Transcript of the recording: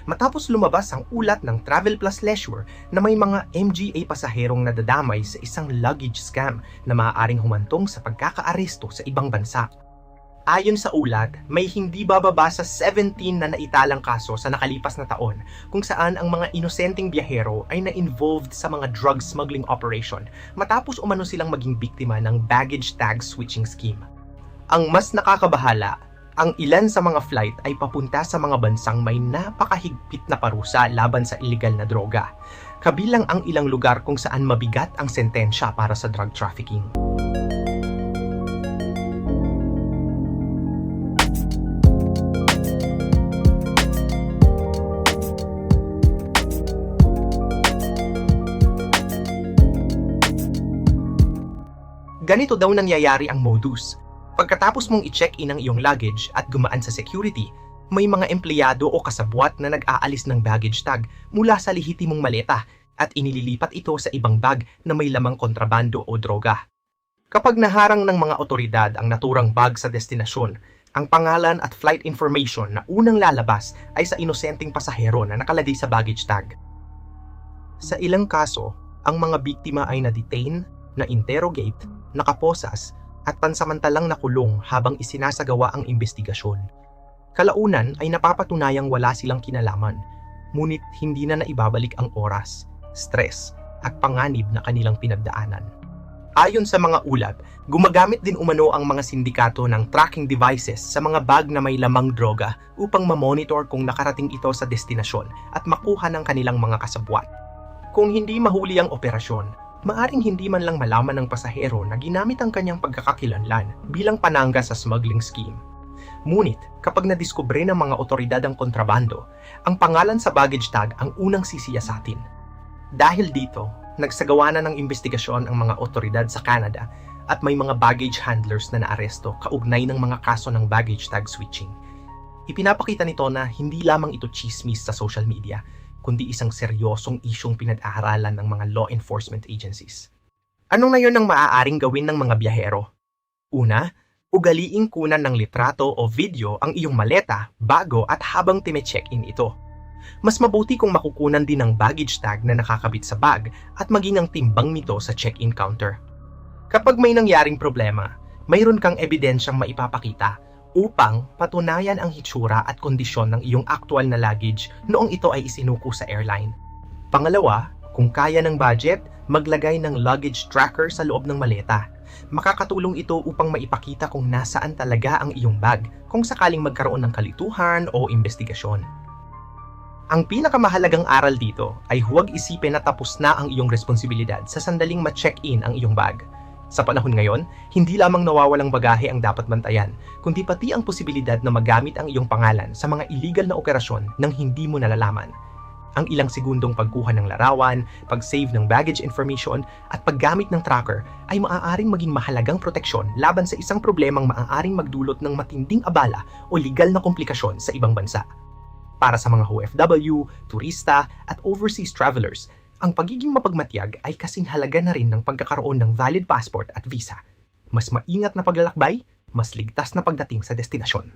matapos lumabas ang ulat ng Travel Plus Leisure na may mga MGA pasaherong nadadamay sa isang luggage scam na maaaring humantong sa pagkakaaresto sa ibang bansa. Ayon sa ulat, may hindi bababa sa 17 na naitalang kaso sa nakalipas na taon kung saan ang mga inosenteng biyahero ay na-involved sa mga drug smuggling operation matapos umano silang maging biktima ng baggage tag switching scheme. Ang mas nakakabahala, ang ilan sa mga flight ay papunta sa mga bansang may napakahigpit na parusa laban sa iligal na droga, kabilang ang ilang lugar kung saan mabigat ang sentensya para sa drug trafficking. Ganito daw nangyayari ang modus. Pagkatapos mong i-check-in ang iyong luggage at gumaan sa security, may mga empleyado o kasabwat na nag-aalis ng baggage tag mula sa lehitimong maleta at inililipat ito sa ibang bag na may lamang kontrabando o droga. Kapag naharang ng mga otoridad ang naturang bag sa destinasyon, ang pangalan at flight information na unang lalabas ay sa inosenteng pasahero na nakalagay sa baggage tag. Sa ilang kaso, ang mga biktima ay na-detain, na-interrogate, nakaposas at pansamantalang nakulong habang isinasagawa ang investigasyon. Kalaunan ay napapatunayang wala silang kinalaman, ngunit hindi na naibabalik ang oras, stress at panganib na kanilang pinagdaanan. Ayon sa mga ulat, gumagamit din umano ang mga sindikato ng tracking devices sa mga bag na may lamang droga upang mamonitor kung nakarating ito sa destinasyon at makuha ng kanilang mga kasabwat. Kung hindi mahuli ang operasyon, maaring hindi man lang malaman ng pasahero na ginamit ang kanyang pagkakakilanlan bilang panangga sa smuggling scheme. Ngunit, kapag nadiskubre ng mga otoridad ang kontrabando, ang pangalan sa baggage tag ang unang sisiyasatin. Dahil dito, nagsagawa na ng investigasyon ang mga otoridad sa Canada at may mga baggage handlers na naaresto kaugnay ng mga kaso ng baggage tag switching. Ipinapakita nito na hindi lamang ito chismis sa social media, kundi isang seryosong isyong pinag-aaralan ng mga law enforcement agencies. Ano ngayon ang maaaring gawin ng mga biyahero? Una, ugaliing kunan ng litrato o video ang iyong maleta bago at habang time-check-in ito. Mas mabuti kung makukunan din ng baggage tag na nakakabit sa bag at maging ang timbang nito sa check-in counter. Kapag may nangyaring problema, mayroon kang ebidensyang maipapakita upang patunayan ang hitsura at kondisyon ng iyong aktual na luggage noong ito ay isinuko sa airline. Pangalawa, kung kaya ng budget, maglagay ng luggage tracker sa loob ng maleta. Makakatulong ito upang maipakita kung nasaan talaga ang iyong bag kung sakaling magkaroon ng kalituhan o investigasyon. Ang pinakamahalagang aral dito ay huwag isipin na tapos na ang iyong responsibilidad sa sandaling ma-check-in ang iyong bag. Sa panahon ngayon, hindi lamang nawawalang bagahe ang dapat bantayan, kundi pati ang posibilidad na magamit ang iyong pangalan sa mga illegal na operasyon nang hindi mo nalalaman. Ang ilang segundong pagkuha ng larawan, pag-save ng baggage information, at paggamit ng tracker ay maaaring maging mahalagang proteksyon laban sa isang problemang maaaring magdulot ng matinding abala o legal na komplikasyon sa ibang bansa. Para sa mga OFW, turista, at overseas travelers, ang pagiging mapagmatyag ay kasing halaga na rin ng pagkakaroon ng valid passport at visa. Mas maingat na paglalakbay, mas ligtas na pagdating sa destinasyon.